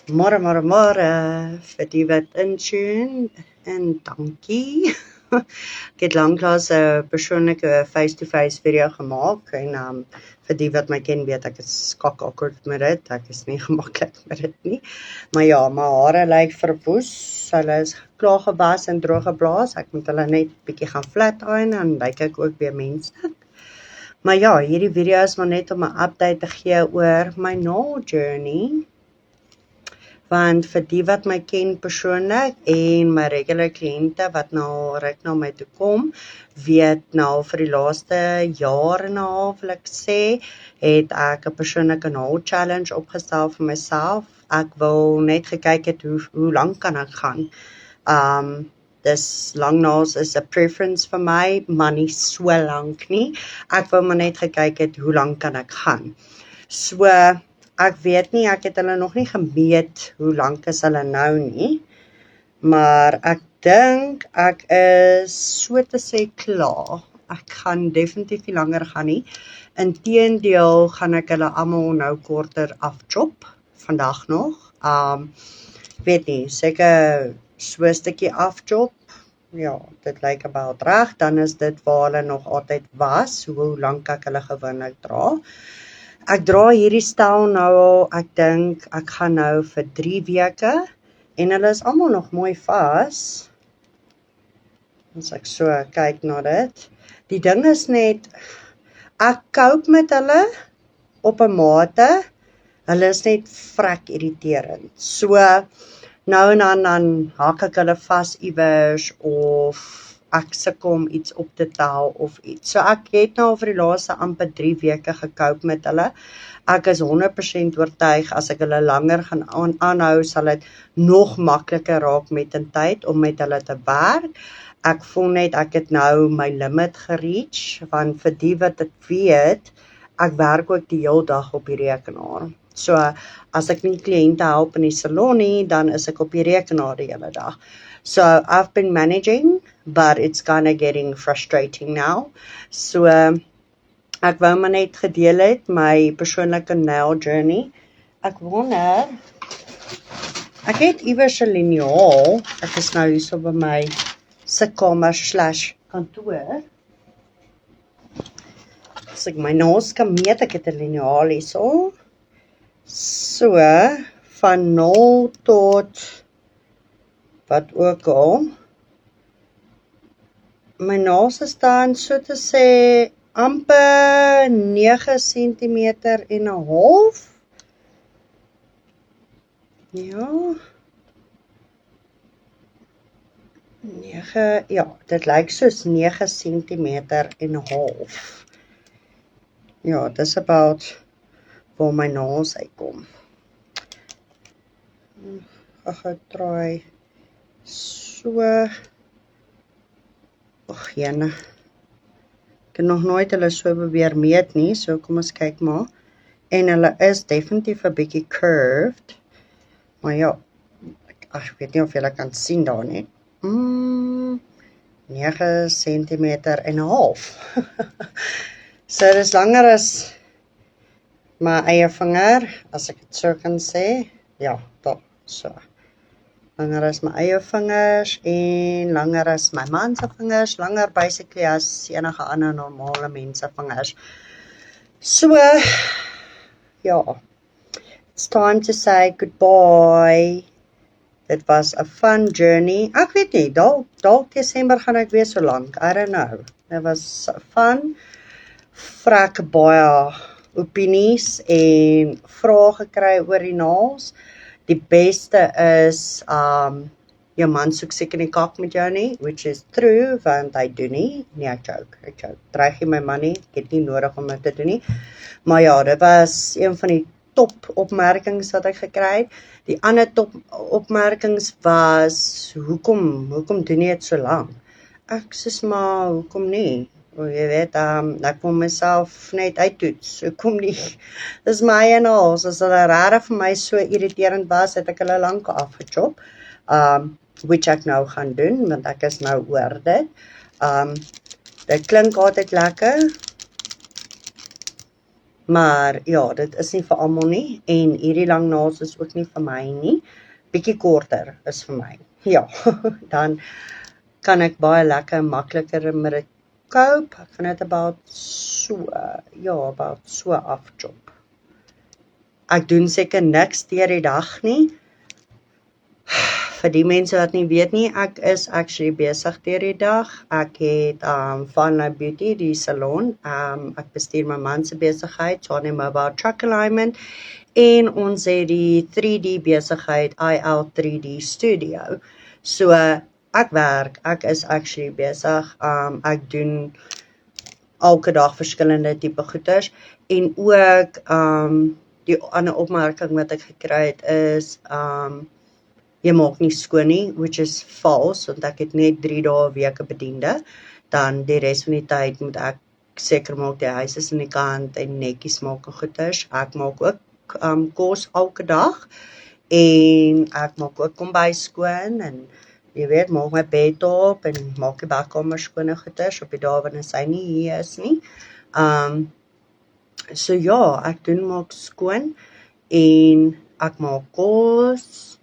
Môre, vir die wat intune en dankie. Ek het lanklaas 'n persoonlike face-to-face video gemaak en vir die wat my ken weet ek is skak awkward met dit. Ek is nie gemaklik met dit nie. Maar ja, my hare lyk verwoes. Hulle is klaar gewas en droog geblaas. Ek moet hulle net bietjie gaan flat iron en lyk ek ook weer menslik. Maar ja, hierdie video is maar net om 'n update te gee oor my nail journey. Want vir die wat my ken persoonlik en my regular kliënte wat nou reg na my toe kom, weet nou vir die laaste jaar en 'n half wil ek sê, het ek 'n persoonlike nail challenge opgestel vir myself. Ek wil net gekyk het hoe lank kan ek gaan. Dis lang nails is 'n preference vir my, maar nie so lank nie. Ek wou maar net gekyk het hoe lank kan ek gaan. So ek weet nie, ek het hulle nog nie gemeet hoe lank is hulle nou nie, maar ek dink ek is so te sê klaar. Ek gaan definitief nie langer gaan nie. Inteendeel gaan ek hulle almal nou korter afchop, vandag nog. Weet nie, seker so 'n stukkie afchop. Ja, dit lyk about reg, dan is dit waar hulle nog altyd was, hoe lank ek hulle gewoonlik dra. Ek dra hierdie styl nou al, ek dink ek gaan nou vir 3 weke en hulle is almal nog mooi vas. As ek so kyk na dit. Die ding is net, ek cope met hulle op 'n mate, hulle is net vrek irriterend. So, nou en dan hak ek hulle vas iewers of ek sukkel om iets op te tel of iets. So ek het nou vir die laaste amper 3 weke gekoop met hulle. Ek is 100% oortuig as ek hulle langer gaan aanhou, sal dit nog makliker raak met 'n tyd om met hulle te werk. Ek voel net ek het nou my limit gereach, want vir die wat dit weet, ek werk ook die hele dag op die rekenaar. So as ek nie kliënte help in die salon nie, dan is ek op die rekenaar die hele dag. So I've been managing, but it's kind of getting frustrating now. So ek wou maar net gedeel het my persoonlike nail journey. Ek wonder, ek het iewers 'n liniaal. Ek is nou hierso by my sitkamer/kantoor. As ek my nails kan meet, ek het 'n liniaal hierso. So, van 0 tot wat ook al. My nails staan so te sê amper 9 cm en 'n half. Ja. 9, ja, dit lyk soos 9 cm en 'n half. Ja, dis about waar my nails uitkom. Ek gaan try so. Och jene. Ek het nog nooit hulle so probeer meet nie, so kom ons kyk maar. En hulle is definitief 'n bietjie curved. Maar ja, ek weet nie of julle kan sien daar nie. 9 cm en 'n half. So dis langer as my eie vinger, as ek dit so kan sê. Ja, daar, so. Langer as my eie vingers en langer as my man se vingers, langer basically as enige ander normale mense vingers. So, ja, it's time to say goodbye. Dit was a fun journey. Ek weet nie, dalk Desember gaan ek weer so lank, I don't know. Dit was fun. Vrek baie opinies en vrae gekry oor die nails. Die beste is, jou man soek seker nie kak met jou nie, which is true, want hy doen nie. Nee, ek joke. Dreig nie my man nie, ek het nie nodig om dit te doen nie. Maar ja, dit was een van die top opmerkings wat ek gekry het. Die ander top opmerkings was, hoekom doen jy dit so lank? Ek sê maar, hoekom nie? Jy weet, ek wil myself net uittoets, hoekom nie? Dis my en al, as hulle regtig vir my so irriterend was, het ek hulle lank afgechop, which ek nou gaan doen, want ek is nou oor dit. Dit klink altyd lekker. Maar ja, dit is nie vir almal nie en hierdie lang naels is ook nie vir my nie. Bietjie korter is vir my. Ja, dan kan ek baie lekker makliker met dit cope. Ek gaan dit about so afchop. Ek doen seker niks deur die dag nie. Vir die mense wat nie weet nie, ek is actually besig deur die dag. Ek het Fun Life Beauty, die salon. Ek bestuur my man se besigheid, Johnny Mobile Truck Alignment, en ons het die 3D besigheid IL 3D Studio. So ek werk, ek is actually besig. Ek doen elke dag verskillende tipe goeders en ook die ander opmerking wat ek gekry het is jy maak nie skoon nie, which is false, want ek het net 3 dae 'n week 'n bediende, dan die res van die tyd moet ek seker maak die huis is in die kant en netjies maak en goeders. Ek maak ook kos elke dag en ek maak ook kombuis skoon en jy weet, maak my bed op en maak die badkamer skoon en goeders op die dae wanneer sy nie hier is nie. So ja, ek doen maak skoon en ek maak kos.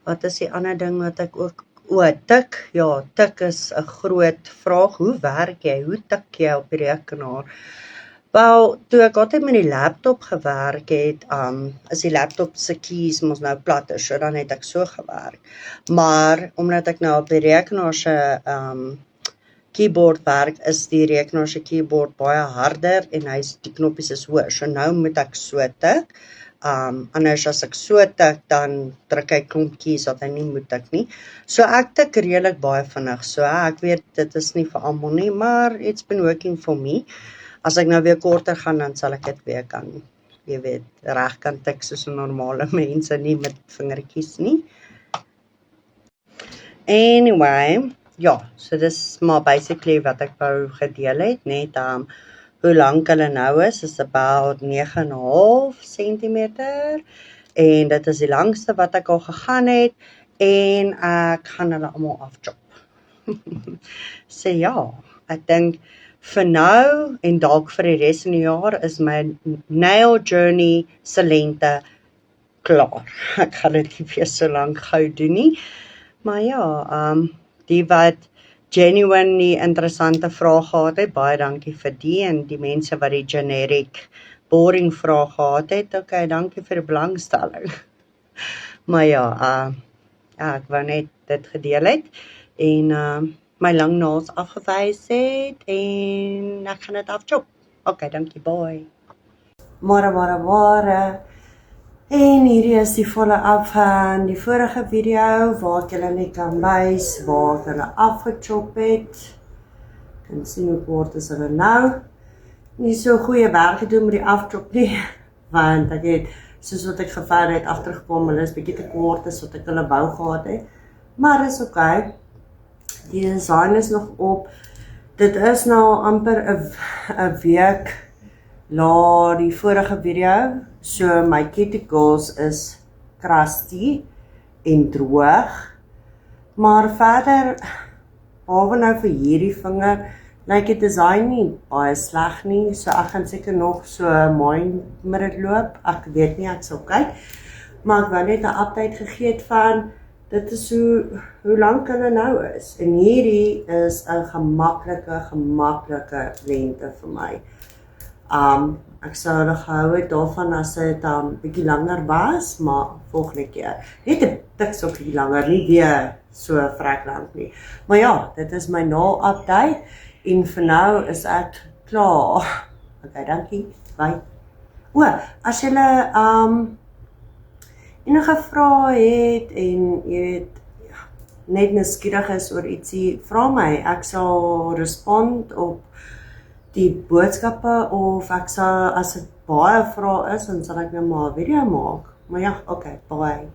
Wat is die ander ding wat ek ook... tik. Ja, tik is 'n groot vraag. Hoe werk jy? Hoe tik jy op die rekenaar? Wel, toe ek altyd met die laptop gewerk het, is die laptop se keys mos nou platter, so dan het ek so gewerk. Maar, omdat ek nou op die rekenaar se keyboard werk, is die rekenaar se keyboard baie harder en die knoppies is hoër. So nou moet ek so tik. Anders as ek so tik, dan druk hy klomp keys wat hy nie moet tik nie. So ek tik redelik baie vinnig. So ek weet dit is nie vir almal nie, maar it's been working for me. As ek nou weer korter gaan, dan sal ek dit weer kan, jy weet, reg kan tik soos 'n normale mense, nie met vingertjies nie. Anyway, ja, so dis maar basically wat ek wou gedeel het, net hoe lank hulle nou is about 9,5 centimeter en dit is die langste wat ek al gegaan het en ek gaan hulle almal afchop. So ja, ek dink vir nou en dalk vir die res van die jaar is my nail journey se lengte klaar. Ek gaan dit nie weer so lank gou doen nie. Maar ja, die wat genuinely interessante vrae gehad het, baie dankie vir die en die mense wat die generic boring vrae gehad het, okay, dankie vir die belangstelling. Maar ja, ek wou net dit gedeel het en my lang naels afgewys het en ek gaan dit afchop. Okay, dankie, bye. Môre. En hierdie is die follow-up van die vorige video waar ek julle net kan wys waar ek hulle afgechop het. Kan sien hoe kort is hulle nou. Nie so goeie werk gedoen met die afchop nie, want ek het, soos wat ek geverder het, agtergekom, hulle is bietjie te kort as wat ek hulle wou gehad het. Maar is okay. Die design is nog op. Dit is nou amper 'n week na die vorige video. So my cuticles is crusty en droog. Maar verder, behalwe nou vir hierdie vinger, lyk die design nie baie sleg nie. So ek gaan seker nog so mooi met dit loop. Ek weet nie, ek sal kyk. Maar ek wou net 'n update gegee het van dit is hoe lank hulle nou is. En hierdie is 'n gemaklike lengte vir my. Ek sou hulle gehou het daarvan as dit bietjie langer was, maar volgende keer. Net 'n tikkie langer, nie weer so vrek lank nie. Maar ja, dit is my nail update en vir nou is ek klaar. Okay, dankie. Bye. As julle enige vrae het en jy weet net nuuskierig is oor ietsie, vra my. Ek sal respond op die boodskappe of ek sal, as dit baie vrae is, dan sal ek nou maar 'n video maak. Maar ja, okay, bye.